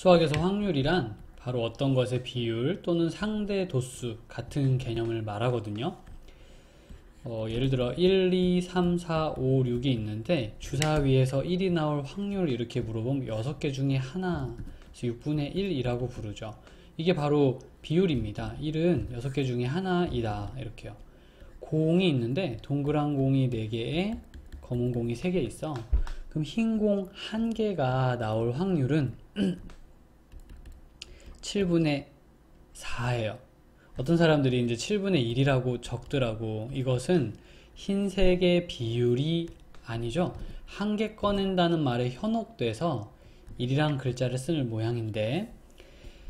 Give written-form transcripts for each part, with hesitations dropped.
수학에서 확률이란 바로 어떤 것의 비율 또는 상대 도수 같은 개념을 말하거든요. 예를 들어 1, 2, 3, 4, 5, 6이 있는데 주사위에서 1이 나올 확률 이렇게 물어보면 6개 중에 하나, 6분의 1이라고 부르죠. 이게 바로 비율입니다. 1은 6개 중에 하나이다 이렇게요. 공이 있는데 동그란 공이 4개에 검은 공이 3개 있어. 그럼 흰 공 1개가 나올 확률은 7분의 4예요. 어떤 사람들이 이제 7분의 1이라고 적더라고. 이것은 흰색의 비율이 아니죠. 1개 꺼낸다는 말에 현혹돼서 1이란 글자를 쓰는 모양인데,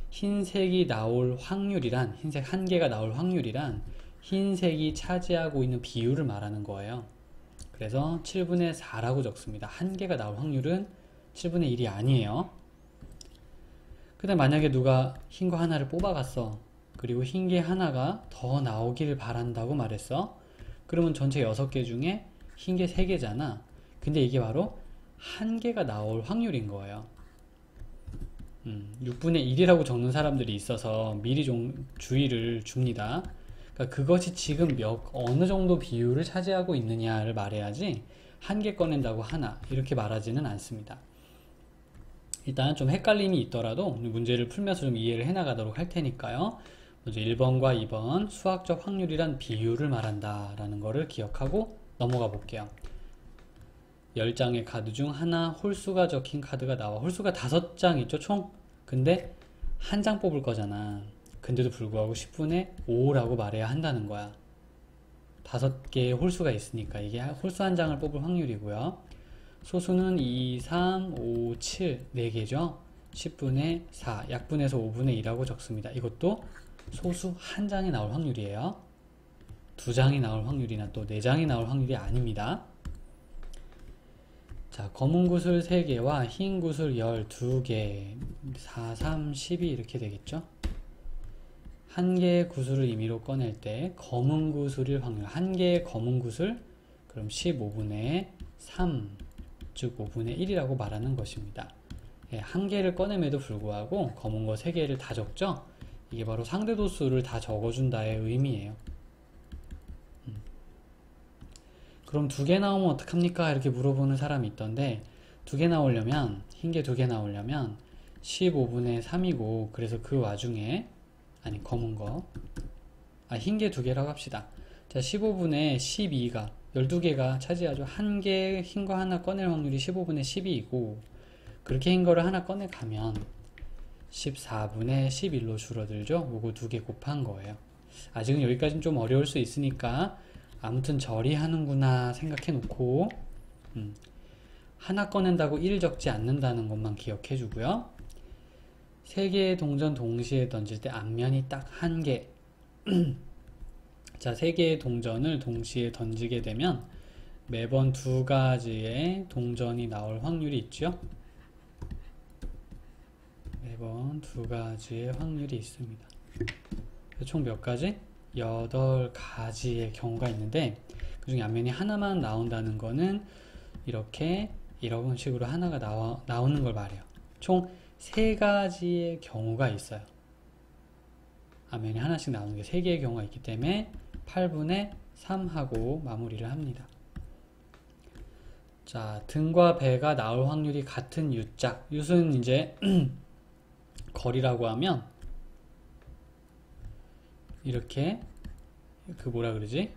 흰색이 나올 확률이란, 흰색 1개가 나올 확률이란 흰색이 차지하고 있는 비율을 말하는 거예요. 그래서 7분의 4라고 적습니다. 1개가 나올 확률은 7분의 1이 아니에요. 근데 만약에 누가 흰 거 하나를 뽑아갔어. 그리고 흰 게 하나가 더 나오길 바란다고 말했어. 그러면 전체 6개 중에 흰 게 3개잖아. 근데 이게 바로 1개가 나올 확률인 거예요. 6분의 1이라고 적는 사람들이 있어서 미리 좀 주의를 줍니다. 그러니까 그것이 지금 어느 정도 비율을 차지하고 있느냐를 말해야지 1개 꺼낸다고 하나 이렇게 말하지는 않습니다. 일단 좀 헷갈림이 있더라도 문제를 풀면서 좀 이해를 해나가도록 할 테니까요. 먼저 1번과 2번 수학적 확률이란 비율을 말한다 라는 거를 기억하고 넘어가 볼게요. 10장의 카드 중 하나 홀수가 적힌 카드가 나와. 홀수가 5장 있죠 총? 근데 한 장 뽑을 거잖아. 근데도 불구하고 10분의 5라고 말해야 한다는 거야. 5개의 홀수가 있으니까 이게 홀수 한 장을 뽑을 확률이고요. 소수는 2, 3, 5, 7, 4개죠. 10분의 4, 약분해서 5분의 2라고 적습니다. 이것도 소수 한 장이 나올 확률이에요. 2장이 나올 확률이나 또 4장이 나올 확률이 아닙니다. 자, 검은 구슬 3개와 흰 구슬 12개, 4, 3, 12 이렇게 되겠죠. 한 개의 구슬을 임의로 꺼낼 때 검은 구슬일 확률, 한 개의 검은 구슬, 그럼 15분의 3, 즉 5분의 1이라고 말하는 것입니다. 한 개를 꺼냄에도 불구하고 검은 거 3개를 다 적죠? 이게 바로 상대도수를 다 적어준다의 의미예요. 그럼 2개 나오면 어떡합니까? 이렇게 물어보는 사람이 있던데, 2개 나오려면, 흰 게 2개 나오려면 15분의 3이고, 그래서 그 와중에, 아니 검은 거, 흰 게 2개라고 합시다. 자, 15분의 12가 12개가 차지하죠. 한 개 흰 거 하나 꺼낼 확률이 15분의 12이고, 그렇게 흰 거를 하나 꺼내 가면 14분의 11로 줄어들죠. 요거 2개 곱한 거예요. 아직은 여기까지는 좀 어려울 수 있으니까 아무튼 저리 하는구나 생각해 놓고 하나 꺼낸다고 1 적지 않는다는 것만 기억해 주고요. 3개의 동전 동시에 던질 때 앞면이 딱 1개. 자, 3개의 동전을 동시에 던지게 되면 매번 2가지의 동전이 나올 확률이 있죠. 매번 2가지의 확률이 있습니다. 총 몇 가지? 8가지의 경우가 있는데, 그 중에 앞면이 하나만 나온다는 거는 이런 식으로 하나가 나오는 걸 말해요. 총 3가지의 경우가 있어요. 앞면이 하나씩 나오는 게 3개의 경우가 있기 때문에 8분의 3하고 마무리를 합니다. 자, 등과 배가 나올 확률이 같은 U짝. U는 이제 거리라고 하면 이렇게 뭐라 그러지?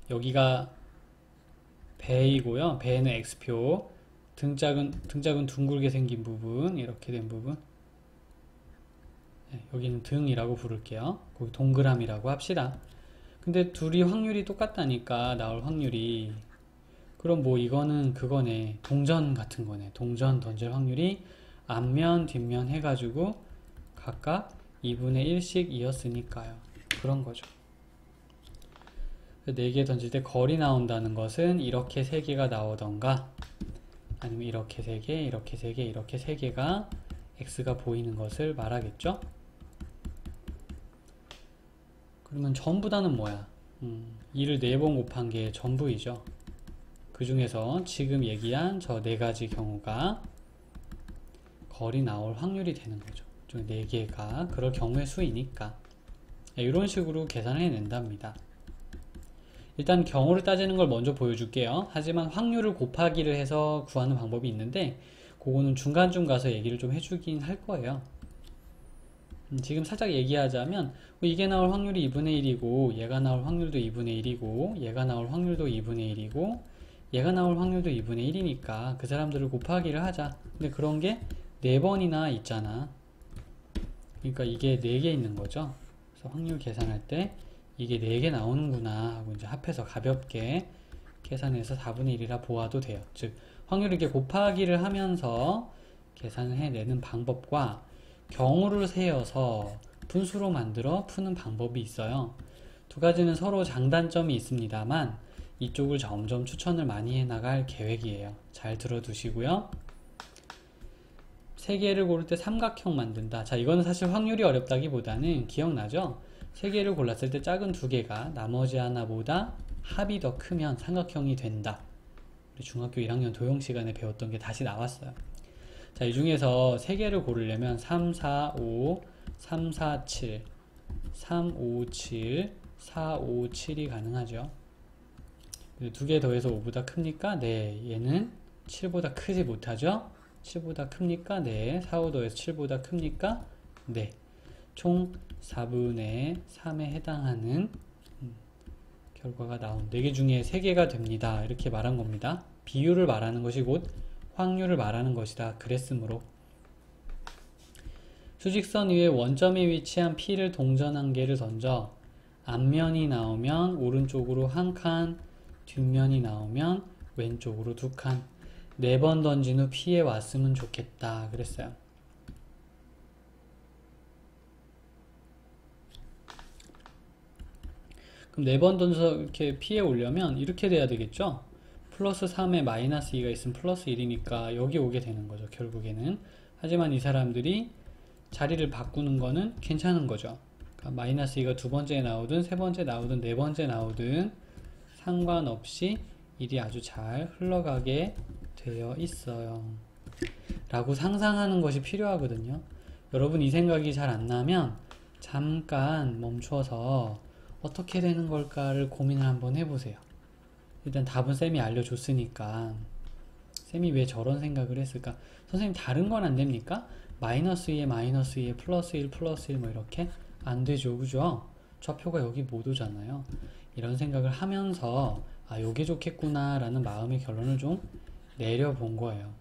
여기가 배이고요. 배는 X표. 등짝은 둥글게 생긴 부분, 이렇게 된 부분. 네, 여기는 등이라고 부를게요. 거기 동그라미라고 합시다. 근데 둘이 확률이 똑같다니까, 나올 확률이. 그럼 뭐 이거는 그거네. 동전 같은 거네. 동전 던질 확률이 앞면, 뒷면 해가지고 각각 2분의 1씩 이었으니까요. 그런 거죠. 4개 던질 때 거리 나온다는 것은 이렇게 3개가 나오던가, 아니면 이렇게 3개, 이렇게 3개, 이렇게 3개가 X가 보이는 것을 말하겠죠? 그러면 전부다는 뭐야? 2를 4번 곱한 게 전부이죠. 그 중에서 지금 얘기한 저 4가지 경우가 걸이 나올 확률이 되는 거죠. 4개가 그럴 경우의 수이니까 이런 식으로 계산을 해낸답니다. 일단 경우를 따지는 걸 먼저 보여줄게요. 하지만 확률을 곱하기를 해서 구하는 방법이 있는데 그거는 중간쯤 가서 얘기를 좀 해주긴 할 거예요. 지금 살짝 얘기하자면 이게 나올 확률이 2분의 1이고 얘가 나올 확률도 2분의 1이고 얘가 나올 확률도 2분의 1이고 얘가 나올 확률도 2분의 1이니까 그 사람들을 곱하기를 하자. 근데 그런 게 4번이나 있잖아. 그러니까 이게 4개 있는 거죠. 그래서 확률 계산할 때 이게 4개 나오는구나 하고 이제 합해서 가볍게 계산해서 4분의 1이라 보아도 돼요. 즉 확률을 이렇게 곱하기를 하면서 계산을 해내는 방법과 경우를 세어서 분수로 만들어 푸는 방법이 있어요. 두 가지는 서로 장단점이 있습니다만 이쪽을 점점 추천을 많이 해나갈 계획이에요. 잘 들어두시고요. 세 개를 고를 때 삼각형 만든다. 자, 이거는 사실 확률이 어렵다기보다는 기억나죠? 세 개를 골랐을 때 작은 2개가 나머지 하나보다 합이 더 크면 삼각형이 된다. 우리 중학교 1학년 도형 시간에 배웠던 게 다시 나왔어요. 자, 이 중에서 3개를 고르려면 3, 4, 5, 3, 4, 7, 3, 5, 7, 4, 5, 7이 가능하죠. 2개 더해서 5보다 크니까 네, 얘는 7보다 크지 못하죠. 7보다 큽니까? 네. 4, 5 더해서 7보다 큽니까? 네. 총 4분의 3에 해당하는 결과가 나온 4개 중에 3개가 됩니다. 이렇게 말한 겁니다. 비율을 말하는 것이 곧 확률을 말하는 것이다. 그랬으므로 수직선 위에 원점에 위치한 P를 동전 한 개를 던져 앞면이 나오면 오른쪽으로 한 칸, 뒷면이 나오면 왼쪽으로 2칸 4번 던진 후 P에 왔으면 좋겠다. 그랬어요. 그럼 4번 던져서 이렇게 P에 오려면 이렇게 돼야 되겠죠? 플러스 3에 마이너스 2가 있으면 플러스 1이니까 여기 오게 되는 거죠. 결국에는. 하지만 이 사람들이 자리를 바꾸는 거는 괜찮은 거죠. 그러니까 마이너스 2가 2번째에 나오든 3번째 나오든 4번째 나오든 상관없이 일이 아주 잘 흘러가게 되어 있어요. 라고 상상하는 것이 필요하거든요. 여러분 이 생각이 잘 안 나면 잠깐 멈춰서 어떻게 되는 걸까를 고민을 한번 해보세요. 일단 답은 쌤이 알려줬으니까 쌤이 왜 저런 생각을 했을까? 선생님 다른 건 안 됩니까? 마이너스 2에 마이너스 2에 플러스 1 플러스 1 뭐 이렇게? 안 되죠. 그죠? 좌표가 여기 못 오잖아요. 이런 생각을 하면서 아 요게 좋겠구나 라는 마음의 결론을 좀 내려본 거예요.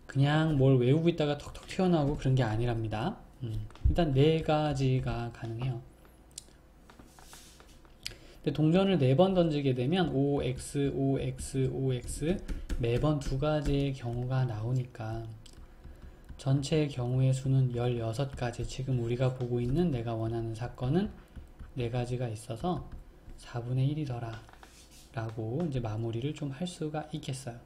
그냥 뭘 외우고 있다가 턱턱 튀어나오고 그런 게 아니랍니다. 일단 4가지가 가능해요. 근데 동전을 4번 던지게 되면 OX, OX, OX 매번 2가지의 경우가 나오니까 전체 경우의 수는 16가지. 지금 우리가 보고 있는 내가 원하는 사건은 4가지가 있어서 4분의 1이더라 라고 이제 마무리를 좀 할 수가 있겠어요.